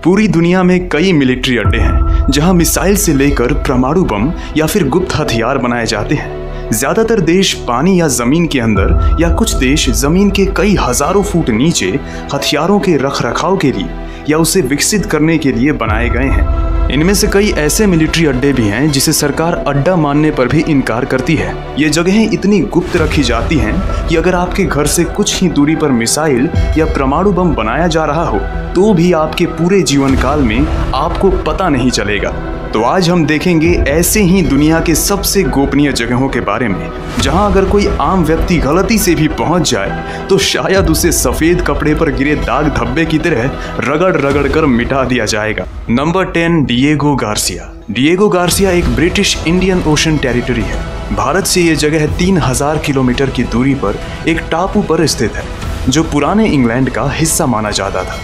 पूरी दुनिया में कई मिलिट्री अड्डे हैं जहां मिसाइल से लेकर परमाणु बम या फिर गुप्त हथियार बनाए जाते हैं। ज्यादातर देश पानी या जमीन के अंदर या कुछ देश जमीन के कई हजारों फुट नीचे हथियारों के रखरखाव के लिए या उसे विकसित करने के लिए बनाए गए हैं। इनमें से कई ऐसे मिलिट्री अड्डे भी हैं जिसे सरकार अड्डा मानने पर भी इनकार करती है। ये जगहें इतनी गुप्त रखी जाती हैं कि अगर आपके घर से कुछ ही दूरी पर मिसाइल या परमाणु बम बनाया जा रहा हो तो भी आपके पूरे जीवन काल में आपको पता नहीं चलेगा। तो आज हम देखेंगे ऐसे ही दुनिया के सबसे गोपनीय जगहों के बारे में जहां अगर कोई आम व्यक्ति गलती से भी पहुंच जाए तो शायद उसे सफेद कपड़े पर गिरे दाग धब्बे की तरह रगड़ रगड़ कर मिटा दिया जाएगा। Number 10, Diego Garcia. Diego Garcia एक ब्रिटिश इंडियन ओशन टेरिटरी है। भारत से ये जगह 3000 किलोमीटर की दूरी पर एक टापू पर स्थित है जो पुराने इंग्लैंड का हिस्सा माना जाता था।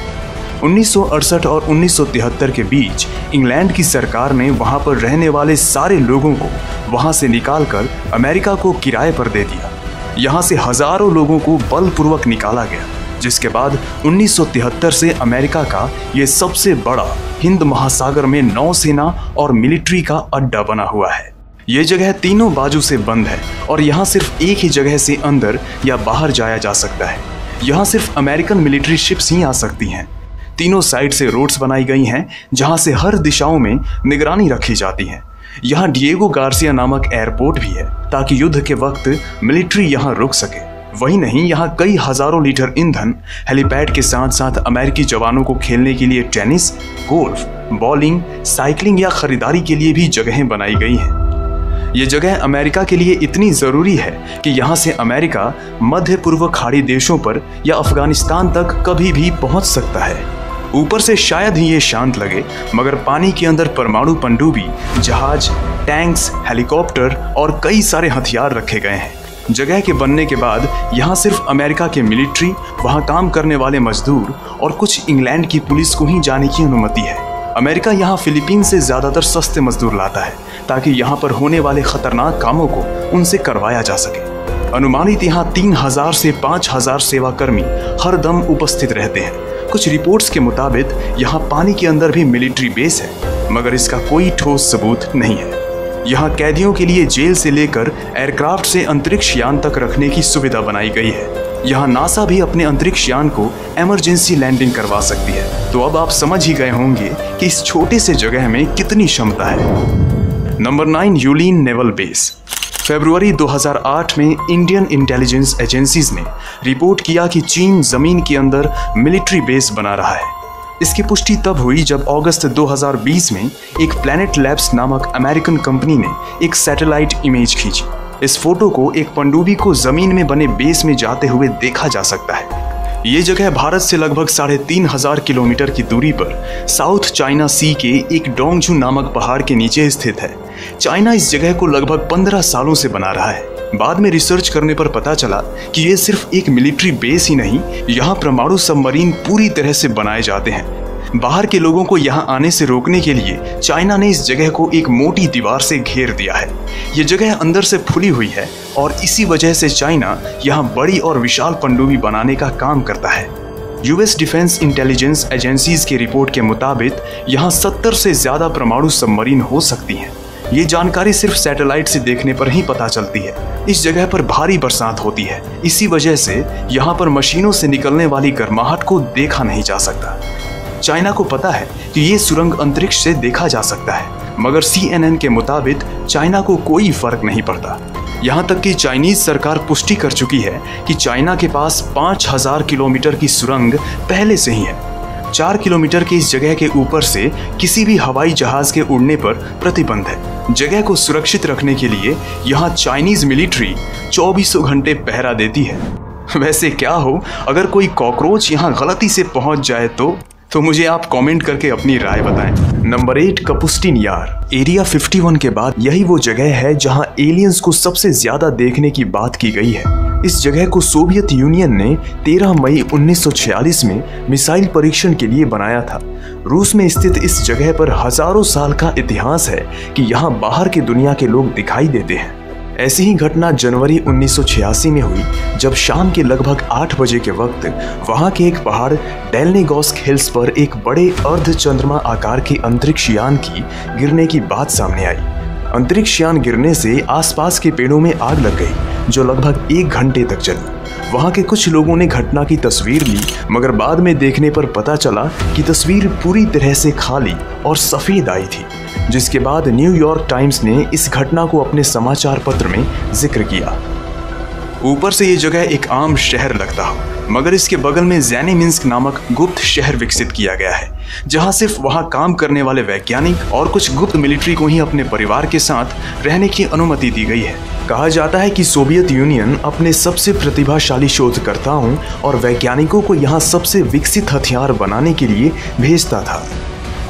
1968 और 1973 के बीच इंग्लैंड की सरकार ने वहां पर रहने वाले सारे लोगों को वहां से निकालकर अमेरिका को किराए पर दे दिया। यहां से हजारों लोगों को बलपूर्वक निकाला गया, जिसके बाद 1973 से अमेरिका का ये सबसे बड़ा हिंद महासागर में नौसेना और मिलिट्री का अड्डा बना हुआ है। ये जगह तीनों बाजू से बंद है और यहाँ सिर्फ एक ही जगह से अंदर या बाहर जाया जा सकता है। यहाँ सिर्फ अमेरिकन मिलिट्री शिप्स ही आ सकती हैं। तीनों साइड से रोड्स बनाई गई हैं जहां से हर दिशाओं में निगरानी रखी जाती है। यहाँ डिएगो गार्सिया नामक एयरपोर्ट भी है ताकि युद्ध के वक्त मिलिट्री यहाँ रुक सके। वही नहीं, यहाँ कई हजारों लीटर ईंधन, हेलीपैड के साथ साथ अमेरिकी जवानों को खेलने के लिए टेनिस, गोल्फ, बॉलिंग, साइकिलिंग या खरीदारी के लिए भी जगहें बनाई गई हैं। ये जगह अमेरिका के लिए इतनी जरूरी है कि यहाँ से अमेरिका मध्य पूर्व खाड़ी देशों पर या अफगानिस्तान तक कभी भी पहुँच सकता है। ऊपर से शायद ही ये शांत लगे, मगर पानी के अंदर परमाणु पनडुब्बी, जहाज, टैंक्स, हेलीकॉप्टर और कई सारे हथियार रखे गए हैं। जगह के बनने के बाद यहाँ सिर्फ अमेरिका के मिलिट्री, वहाँ काम करने वाले मजदूर और कुछ इंग्लैंड की पुलिस को ही जाने की अनुमति है। अमेरिका यहाँ फिलीपीन से ज्यादातर सस्ते मजदूर लाता है ताकि यहाँ पर होने वाले खतरनाक कामों को उनसे करवाया जा सके। अनुमानित यहाँ 3000 से 5000 सेवाकर्मी हर दम उपस्थित रहते हैं। कुछ रिपोर्ट्स के मुताबिक यहाँ पानी के अंदर भी मिलिट्री बेस है, मगर इसका कोई ठोस सबूत नहीं है। यहाँ कैदियों के लिए जेल से लेकर एयरक्राफ्ट से अंतरिक्ष यान तक रखने की सुविधा बनाई गई है। यहाँ नासा भी अपने अंतरिक्ष यान को इमरजेंसी लैंडिंग करवा सकती है। तो अब आप समझ ही गए होंगे कि इस छोटे से जगह में कितनी क्षमता है। Number 9, Yulin naval base. फरवरी 2008 में इंडियन इंटेलिजेंस एजेंसीज ने रिपोर्ट किया कि चीन जमीन के अंदर मिलिट्री बेस बना रहा है। इसकी पुष्टि तब हुई जब अगस्त 2020 में एक प्लैनेट लैब्स नामक अमेरिकन कंपनी ने एक सैटेलाइट इमेज खींची। इस फोटो को एक पनडुब्बी को जमीन में बने बेस में जाते हुए देखा जा सकता है। ये जगह भारत से लगभग 3500 किलोमीटर की दूरी पर साउथ चाइना सी के एक डोंगजू नामक पहाड़ के नीचे स्थित है। चाइना इस जगह को लगभग 15 सालों से बना रहा है। बाद में रिसर्च करने पर पता चला कि ये सिर्फ एक मिलिट्री बेस ही नहीं, यहाँ परमाणु सबमरीन पूरी तरह से बनाए जाते हैं। बाहर के लोगों को यहाँ आने से रोकने के लिए चाइना ने इस जगह को एक मोटी दीवार से घेर दिया है। ये जगह अंदर से फुली हुई है और इसी वजह से चाइना यहाँ बड़ी और विशाल पनडुब्बी बनाने का काम करता है। यूएस डिफेंस इंटेलिजेंस एजेंसीज की रिपोर्ट के मुताबिक यहाँ 70 से ज्यादा परमाणु सबमरीन हो सकती हैं। ये जानकारी सिर्फ सैटेलाइट से देखने पर ही पता चलती है। इस जगह पर भारी बरसात होती है, इसी वजह से यहाँ पर मशीनों से निकलने वाली गर्माहट को देखा नहीं जा सकता। चाइना को पता है कि ये सुरंग अंतरिक्ष से देखा जा सकता है, मगर CNN के मुताबिक चाइना को कोई फर्क नहीं पड़ता। यहाँ तक कि चाइनीज सरकार पुष्टि कर चुकी है कि चाइना के पास 5000 किलोमीटर की सुरंग पहले से ही है। 4 किलोमीटर की इस जगह के ऊपर से किसी भी हवाई जहाज के उड़ने पर प्रतिबंध है। जगह को सुरक्षित रखने के लिए यहाँ चाइनीज मिलिट्री 24 घंटे पहरा देती है। वैसे क्या हो अगर कोई कॉकरोच यहाँ गलती से पहुंच जाए तो मुझे आप कमेंट करके अपनी राय बताएं। नंबर 8, कपुस्टिन यार। एरिया 51 के बाद यही वो जगह है जहां एलियंस को सबसे ज्यादा देखने की बात की गई है। इस जगह को सोवियत यूनियन ने 13 मई 1946 में मिसाइल परीक्षण के लिए बनाया था। रूस में स्थित इस जगह पर हजारों साल का इतिहास है कि यहाँ बाहर की दुनिया के लोग दिखाई देते हैं। ऐसी ही घटना जनवरी 1986 में हुई, जब शाम के लगभग 8 बजे के वक्त वहां के एक पहाड़ डेल्नेगोस्क हिल्स पर एक बड़े अर्ध चंद्रमा आकार के अंतरिक्ष यान की गिरने की बात सामने आई। अंतरिक्ष यान गिरने से आसपास के पेड़ों में आग लग गई, जो लगभग 1 घंटे तक चली। वहां के कुछ लोगों ने घटना की तस्वीर ली, मगर बाद में देखने पर पता चला कि तस्वीर पूरी तरह से खाली और सफेद आई थी, जिसके बाद न्यूयॉर्क टाइम्स ने इस घटना को अपने समाचार पत्र में जिक्र किया। ऊपर से ये जगह एक आम शहर लगता हो, मगर इसके बगल में ज़ेनेमिंस्क नामक गुप्त शहर विकसित किया गया है, जहां सिर्फ वहां काम करने वाले वैज्ञानिक और कुछ गुप्त मिलिट्री को ही अपने परिवार के साथ रहने की अनुमति दी गई है। कहा जाता है कि सोवियत यूनियन अपने सबसे प्रतिभाशाली शोधकर्ताओं और वैज्ञानिकों को यहाँ सबसे विकसित हथियार बनाने के लिए भेजता था।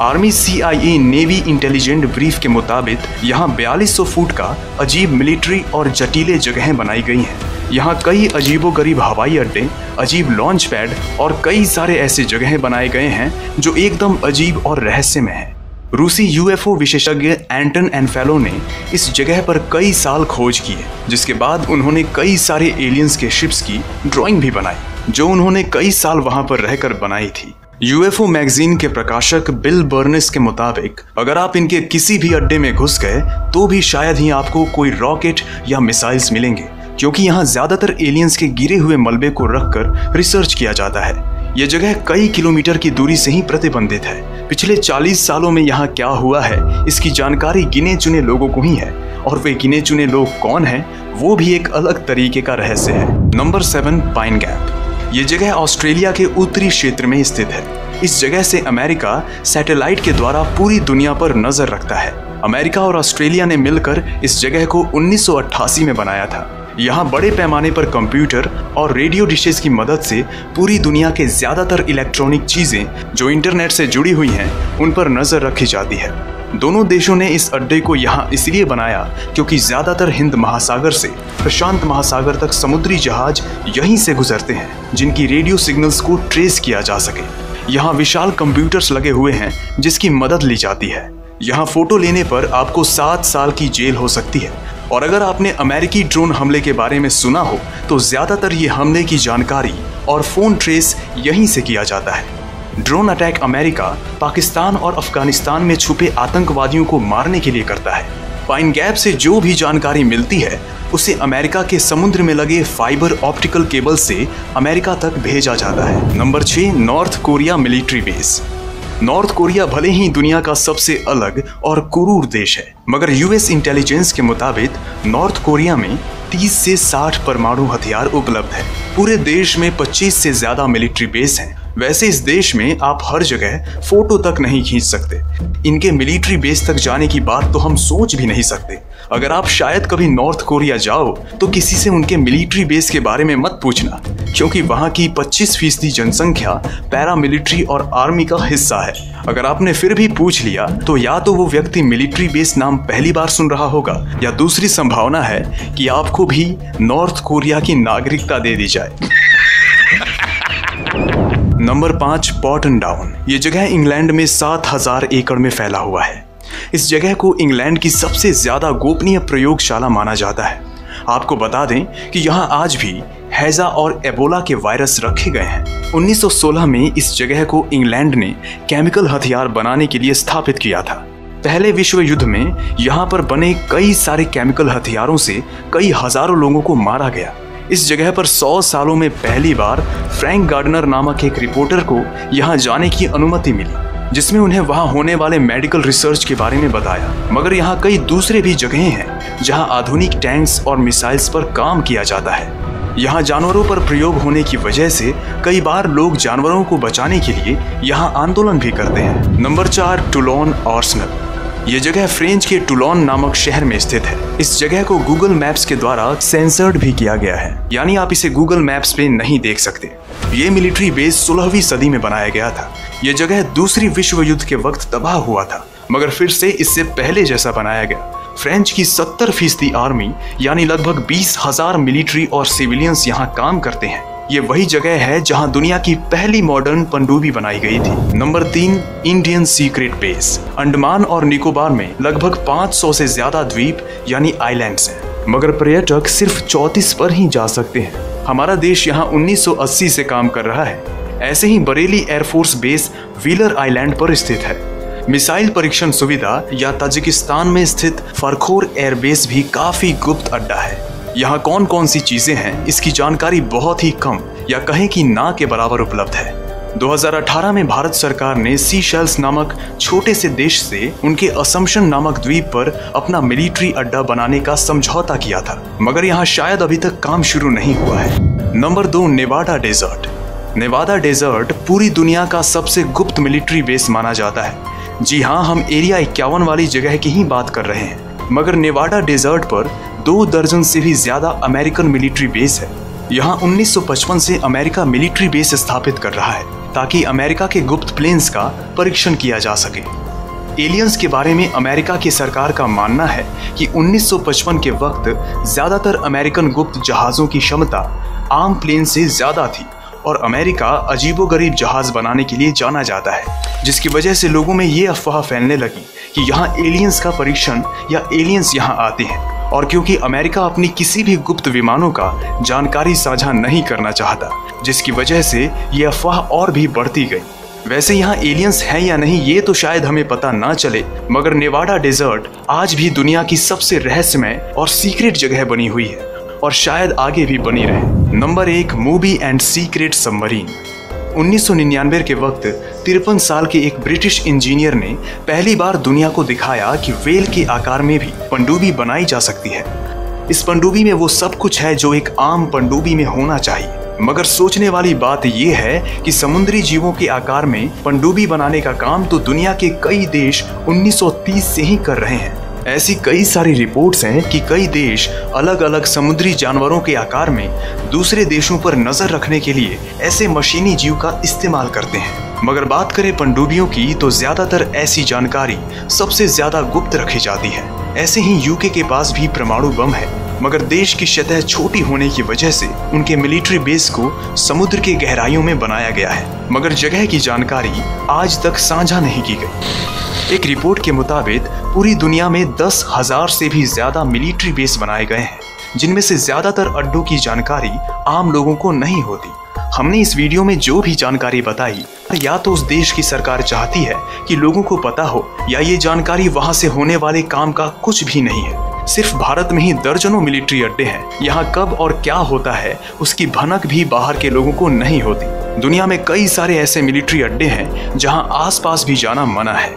Army CIA navy intelligent brief के मुताबिक यहाँ 4200 फुट का अजीब मिलिट्री और जटिले जगहें बनाई गई हैं। यहाँ कई अजीबोगरीब हवाई अड्डे, अजीब लॉन्च पैड और कई सारे ऐसे जगहें बनाए गए हैं जो एकदम अजीब और रहस्यमय हैं। रूसी UFO विशेषज्ञ एंटन एनफेलो ने इस जगह पर कई साल खोज की है, जिसके बाद उन्होंने कई सारे एलियंस के शिप्स की ड्राइंग भी बनाई, जो उन्होंने कई साल वहां पर रहकर बनाई थी। UFO मैगजीन के प्रकाशक बिल बर्नेस के मुताबिक अगर आप इनके किसी भी अड्डे में घुस गए तो भी शायद ही आपको कोई रॉकेट या मिसाइल्स मिलेंगे, क्योंकि यहाँ ज्यादातर एलियंस के गिरे हुए मलबे को रखकर रिसर्च किया जाता है। ये जगह कई किलोमीटर की दूरी से ही प्रतिबंधित है। पिछले 40 सालों में यहाँ क्या हुआ है, इसकी जानकारी गिने चुने लोगों को ही है, और वे गिने चुने लोग कौन हैं वो भी एक अलग तरीके का रहस्य है। Number 7, pine gap. ये जगह ऑस्ट्रेलिया के उत्तरी क्षेत्र में स्थित है। इस जगह से अमेरिका सैटेलाइट के द्वारा पूरी दुनिया पर नजर रखता है। अमेरिका और ऑस्ट्रेलिया ने मिलकर इस जगह को 1988 में बनाया था। यहाँ बड़े पैमाने पर कंप्यूटर और रेडियो डिशेस की मदद से पूरी दुनिया के ज्यादातर इलेक्ट्रॉनिक चीजें जो इंटरनेट से जुड़ी हुई हैं, उन पर नजर रखी जाती है। दोनों देशों ने इस अड्डे को यहाँ इसलिए बनाया क्योंकि ज्यादातर हिंद महासागर से प्रशांत महासागर तक समुद्री जहाज यहीं से गुजरते हैं, जिनकी रेडियो सिग्नल्स को ट्रेस किया जा सके। यहाँ विशाल कंप्यूटर्स लगे हुए हैं जिसकी मदद ली जाती है। यहाँ फोटो लेने पर आपको 7 साल की जेल हो सकती है। और अगर आपने अमेरिकी ड्रोन हमले के बारे में सुना हो तो ज्यादातर ये हमले की जानकारी और फोन ट्रेस यहीं से किया जाता है। ड्रोन अटैक अमेरिका, पाकिस्तान और अफगानिस्तान में छुपे आतंकवादियों को मारने के लिए करता है। पाइन गैप से जो भी जानकारी मिलती है उसे अमेरिका के समुद्र में लगे फाइबर ऑप्टिकल केबल से अमेरिका तक भेजा जाता है। Number 6, north Korea military base. North Korea भले ही दुनिया का सबसे अलग और क्रूर देश है, मगर US इंटेलिजेंस के मुताबिक नॉर्थ कोरिया में 30 से 60 परमाणु हथियार उपलब्ध है। पूरे देश में 25 से ज्यादा मिलिट्री बेस हैं। वैसे इस देश में आप हर जगह फोटो तक नहीं खींच सकते। इनके मिलिट्री बेस तक जाने की बात तो हम सोच भी नहीं सकते। अगर आप शायद कभी नॉर्थ कोरिया जाओ तो किसी से उनके मिलिट्री बेस के बारे में मत पूछना, क्योंकि वहाँ की 25% जनसंख्या पैरामिलिट्री और आर्मी का हिस्सा है। अगर आपने फिर भी पूछ लिया तो या तो वो व्यक्ति मिलिट्री बेस नाम पहली बार सुन रहा होगा, या दूसरी संभावना है कि आपको भी नॉर्थ कोरिया की नागरिकता दे दी जाए। Number 5, Porton down. ये जगह इंग्लैंड में 7000 एकड़ में फैला हुआ है। इस जगह को इंग्लैंड की सबसे ज्यादा गोपनीय प्रयोगशाला माना जाता है। आपको बता दें कि यहाँ आज भी हैजा और एबोला के वायरस रखे गए हैं। 1916 में इस जगह को इंग्लैंड ने केमिकल हथियार बनाने के लिए स्थापित किया था। पहले विश्व युद्ध में यहाँ पर बने कई सारे केमिकल हथियारों से कई हजारों लोगों को मारा गया। इस जगह पर 100 सालों में पहली बार फ्रैंक गार्डनर नामक एक रिपोर्टर को यहाँ जाने की अनुमति मिली, जिसमें उन्हें वहाँ होने वाले मेडिकल रिसर्च के बारे में बताया। मगर यहाँ कई दूसरे भी जगहें हैं जहाँ आधुनिक टैंक्स और मिसाइल्स पर काम किया जाता है। यहाँ जानवरों पर प्रयोग होने की वजह से कई बार लोग जानवरों को बचाने के लिए यहाँ आंदोलन भी करते हैं। Number 4, Toulon arsenal. ये जगह फ्रेंच के टुलोन नामक शहर में स्थित है। इस जगह को गूगल मैप्स के द्वारा सेंसर्ड भी किया गया है, यानी आप इसे गूगल मैप्स पे नहीं देख सकते। ये मिलिट्री बेस 16वीं सदी में बनाया गया था। ये जगह दूसरी विश्व युद्ध के वक्त तबाह हुआ था, मगर फिर से इससे पहले जैसा बनाया गया। फ्रेंच की 70% आर्मी यानी लगभग 20,000 मिलिट्री और सिविलियंस यहाँ काम करते हैं। ये वही जगह है जहां दुनिया की पहली मॉडर्न पनडुब्बी बनाई गई थी। Number 3, Indian secret base. Andaman और निकोबार में लगभग 500 से ज्यादा द्वीप यानी आइलैंड्स हैं। मगर पर्यटक सिर्फ 34 पर ही जा सकते हैं। हमारा देश यहाँ 1980 से काम कर रहा है। ऐसे ही Bareilly air force base Wheeler island पर स्थित है। मिसाइल परीक्षण सुविधा या ताजिकिस्तान में स्थित फरखोर एयरबेस भी काफी गुप्त अड्डा है। यहाँ कौन कौन सी चीजें हैं, इसकी जानकारी बहुत ही कम या कहें कि ना के बराबर उपलब्ध है। 2018 में भारत सरकार ने सीशेल्स नामक छोटे से देश से उनके असम्पशन नामक द्वीप पर अपना मिलिट्री अड्डा बनाने का समझौता किया था, मगर यहाँ शायद अभी तक काम शुरू नहीं हुआ है। Number 2, Nevada desert. Nevada desert पूरी दुनिया का सबसे गुप्त मिलिट्री बेस माना जाता है। जी हाँ, हम एरिया 51 वाली जगह की ही बात कर रहे हैं, मगर नेवाडा डेजर्ट पर 2 दर्जन से भी ज्यादा अमेरिकन मिलिट्री बेस है। यहाँ 1955 से अमेरिका मिलिट्री बेस स्थापित कर रहा है ताकि अमेरिका के गुप्त प्लेन्स का परीक्षण किया जा सके। एलियंस के बारे में अमेरिका की सरकार का मानना है कि 1955 के वक्त ज्यादातर अमेरिकन गुप्त जहाजों की क्षमता आम प्लेन से ज्यादा थी और अमेरिका अजीबोगरीब जहाज बनाने के लिए जाना जाता है, जिसकी वजह से लोगों में ये अफवाह फैलने लगी कि यहाँ एलियंस का परीक्षण या एलियंस यहाँ आते हैं। और क्योंकि अमेरिका अपनी किसी भी गुप्त विमानों का जानकारी साझा नहीं करना चाहता, जिसकी वजह से ये अफवाह और भी बढ़ती गई। वैसे यहाँ एलियंस हैं या नहीं ये तो शायद हमें पता ना चले, मगर नेवाडा डेजर्ट आज भी दुनिया की सबसे रहस्यमय और सीक्रेट जगह बनी हुई है और शायद आगे भी बनी रहे। Number 1, movie and secret submarine. 1999 के वक्त 53 साल के एक ब्रिटिश इंजीनियर ने पहली बार दुनिया को दिखाया कि व्हेल के आकार में भी पनडुब्बी बनाई जा सकती है। इस पनडुब्बी में वो सब कुछ है जो एक आम पनडुब्बी में होना चाहिए, मगर सोचने वाली बात यह है कि समुद्री जीवों के आकार में पनडुब्बी बनाने का काम तो दुनिया के कई देश 1930 से ही कर रहे हैं। ऐसी कई सारी रिपोर्ट्स हैं कि कई देश अलग अलग समुद्री जानवरों के आकार में दूसरे देशों पर नजर रखने के लिए ऐसे मशीनी जीव का इस्तेमाल करते हैं। मगर बात करें पनडुब्बियों की तो ज्यादातर ऐसी जानकारी सबसे ज्यादा गुप्त रखी जाती है। ऐसे ही यूके के पास भी परमाणु बम है, मगर देश की सतह छोटी होने की वजह से उनके मिलिट्री बेस को समुद्र के गहराइयों में बनाया गया है, मगर जगह की जानकारी आज तक साझा नहीं की गई। एक रिपोर्ट के मुताबिक पूरी दुनिया में 10,000 से भी ज्यादा मिलिट्री बेस बनाए गए हैं, जिनमें से ज्यादातर अड्डों की जानकारी आम लोगों को नहीं होती। हमने इस वीडियो में जो भी जानकारी बताई, या तो उस देश की सरकार चाहती है कि लोगों को पता हो, या ये जानकारी वहां से होने वाले काम का कुछ भी नहीं है। सिर्फ भारत में ही दर्जनों मिलिट्री अड्डे हैं। यहाँ कब और क्या होता है उसकी भनक भी बाहर के लोगों को नहीं होती। दुनिया में कई सारे ऐसे मिलिट्री अड्डे हैं जहाँ आसपास भी जाना मना है।